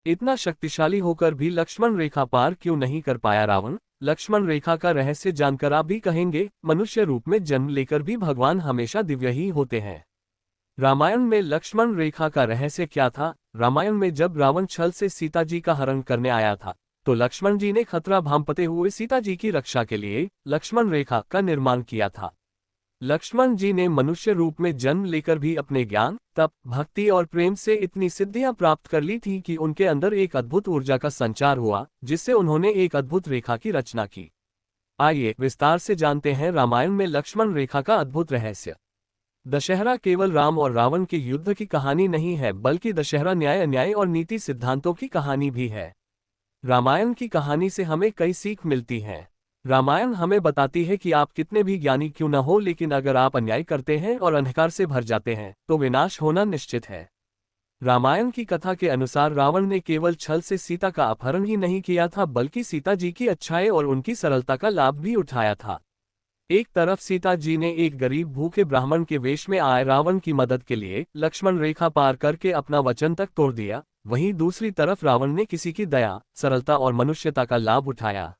इतना शक्तिशाली होकर भी लक्ष्मण रेखा पार क्यों नहीं कर पाया रावण? लक्ष्मण रेखा का रहस्य जानकर आप भी कहेंगे, मनुष्य रूप में जन्म लेकर भी भगवान हमेशा दिव्य ही होते हैं। रामायण में लक्ष्मण रेखा का रहस्य क्या था? रामायण में जब रावण छल से सीता जी का हरण करने आया था, तो लक्ष्मण जी ने खतरा भांपते हुए सीता जी की रक्षा के लिए लक्ष्मण रेखा का निर्माण किया था। लक्ष्मण जी ने मनुष्य रूप में जन्म लेकर भी अपने ज्ञान, तप, भक्ति और प्रेम से इतनी सिद्धियां प्राप्त कर ली थी कि उनके अंदर एक अद्भुत ऊर्जा का संचार हुआ, जिससे उन्होंने एक अद्भुत रेखा की रचना की। आइए विस्तार से जानते हैं रामायण में लक्ष्मण रेखा का अद्भुत रहस्य। दशहरा केवल राम और रावण के युद्ध की कहानी नहीं है, बल्कि दशहरा न्याय, अन्याय और नीति सिद्धांतों की कहानी भी है। रामायण की कहानी से हमें कई सीख मिलती हैं। रामायण हमें बताती है कि आप कितने भी ज्ञानी क्यों न हो, लेकिन अगर आप अन्याय करते हैं और अंधकार से भर जाते हैं तो विनाश होना निश्चित है। रामायण की कथा के अनुसार रावण ने केवल छल से सीता का अपहरण ही नहीं किया था, बल्कि सीता जी की अच्छाई और उनकी सरलता का लाभ भी उठाया था। एक तरफ सीता जी ने एक गरीब भूखे ब्राह्मण के वेश में आए रावण की मदद के लिए लक्ष्मण रेखा पार करके अपना वचन तक तोड़ दिया, वहीं दूसरी तरफ रावण ने किसी की दया, सरलता और मनुष्यता का लाभ उठाया,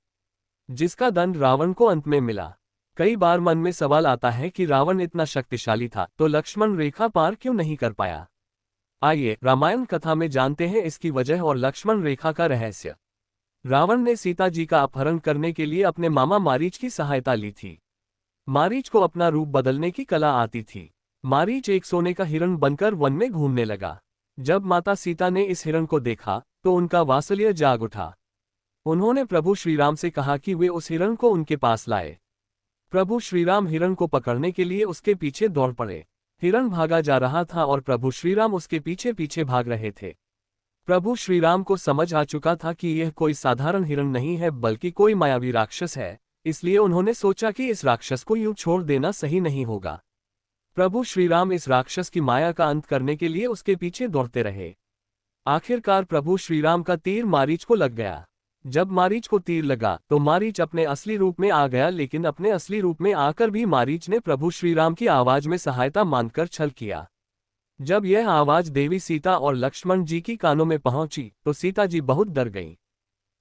जिसका दंड रावण को अंत में मिला। कई बार मन में सवाल आता है कि रावण इतना शक्तिशाली था तो लक्ष्मण रेखा पार क्यों नहीं कर पाया। आइए रामायण कथा में जानते हैं इसकी वजह और लक्ष्मण रेखा का रहस्य। रावण ने सीता जी का अपहरण करने के लिए अपने मामा मारीच की सहायता ली थी। मारीच को अपना रूप बदलने की कला आती थी। मारीच एक सोने का हिरण बनकर वन में घूमने लगा। जब माता सीता ने इस हिरण को देखा तो उनका वात्सल्य जाग उठा। उन्होंने प्रभु श्रीराम से कहा कि वे उस हिरण को उनके पास लाए। प्रभु श्रीराम हिरण को पकड़ने के लिए उसके पीछे दौड़ पड़े। हिरण भागा जा रहा था और प्रभु श्रीराम उसके पीछे पीछे भाग रहे थे। प्रभु श्रीराम को समझ आ चुका था कि यह कोई साधारण हिरण नहीं है, बल्कि कोई मायावी राक्षस है, इसलिए उन्होंने सोचा कि इस राक्षस को यूं छोड़ देना सही नहीं होगा। प्रभु श्रीराम इस राक्षस की माया का अंत करने के लिए उसके पीछे दौड़ते रहे। आखिरकार प्रभु श्रीराम का तीर मारीच को लग गया। जब मारीच को तीर लगा तो मारीच अपने असली रूप में आ गया, लेकिन अपने असली रूप में आकर भी मारीच ने प्रभु श्रीराम की आवाज में सहायता मानकर छल किया। जब यह आवाज देवी सीता और लक्ष्मण जी की कानों में पहुंची तो सीता जी बहुत डर गईं।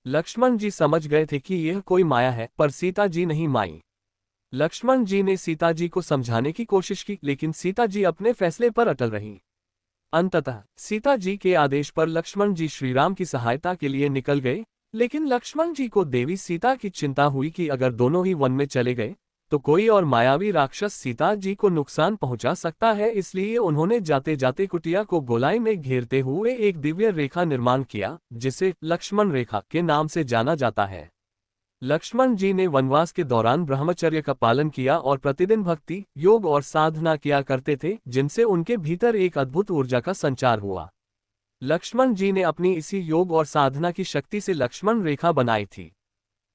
लक्ष्मण जी समझ गए थे कि यह कोई माया है, पर सीता जी नहीं मानी। लक्ष्मण जी ने सीता जी को समझाने की कोशिश की, लेकिन सीता जी अपने फैसले पर अटल रहीं। अंततः सीता जी के आदेश पर लक्ष्मण जी श्रीराम की सहायता के लिए निकल गए, लेकिन लक्ष्मण जी को देवी सीता की चिंता हुई कि अगर दोनों ही वन में चले गए तो कोई और मायावी राक्षस सीता जी को नुकसान पहुंचा सकता है। इसलिए उन्होंने जाते जाते कुटिया को गोलाई में घेरते हुए एक दिव्य रेखा निर्माण किया, जिसे लक्ष्मण रेखा के नाम से जाना जाता है। लक्ष्मण जी ने वनवास के दौरान ब्रह्मचर्य का पालन किया और प्रतिदिन भक्ति, योग और साधना किया करते थे, जिनसे उनके भीतर एक अद्भुत ऊर्जा का संचार हुआ। लक्ष्मण जी ने अपनी इसी योग और साधना की शक्ति से लक्ष्मण रेखा बनाई थी।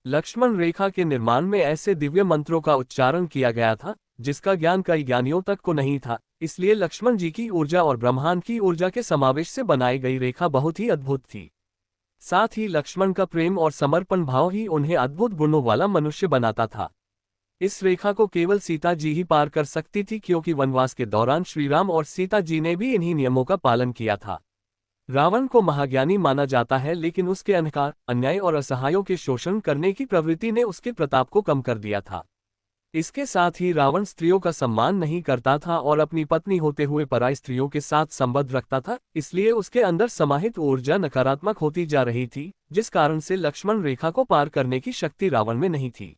लक्ष्मण रेखा के निर्माण में ऐसे दिव्य मंत्रों का उच्चारण किया गया था जिसका ज्ञान कई ज्ञानियों तक को नहीं था, इसलिए लक्ष्मण जी की ऊर्जा और ब्रह्मांड की ऊर्जा के समावेश से बनाई गई रेखा बहुत ही अद्भुत थी। साथ ही लक्ष्मण का प्रेम और समर्पण भाव ही उन्हें अद्भुत गुणों वाला मनुष्य बनाता था। इस रेखा को केवल सीता जी ही पार कर सकती थी, क्योंकि वनवास के दौरान श्रीराम और सीता जी ने भी इन्हीं नियमों का पालन किया था। रावण को महाज्ञानी माना जाता है, लेकिन उसके अहंकार, अन्याय और असहायों के शोषण करने की प्रवृत्ति ने उसके प्रताप को कम कर दिया था। इसके साथ ही रावण स्त्रियों का सम्मान नहीं करता था और अपनी पत्नी होते हुए पराई स्त्रियों के साथ संबंध रखता था, इसलिए उसके अंदर समाहित ऊर्जा नकारात्मक होती जा रही थी, जिस कारण से लक्ष्मण रेखा को पार करने की शक्ति रावण में नहीं थी।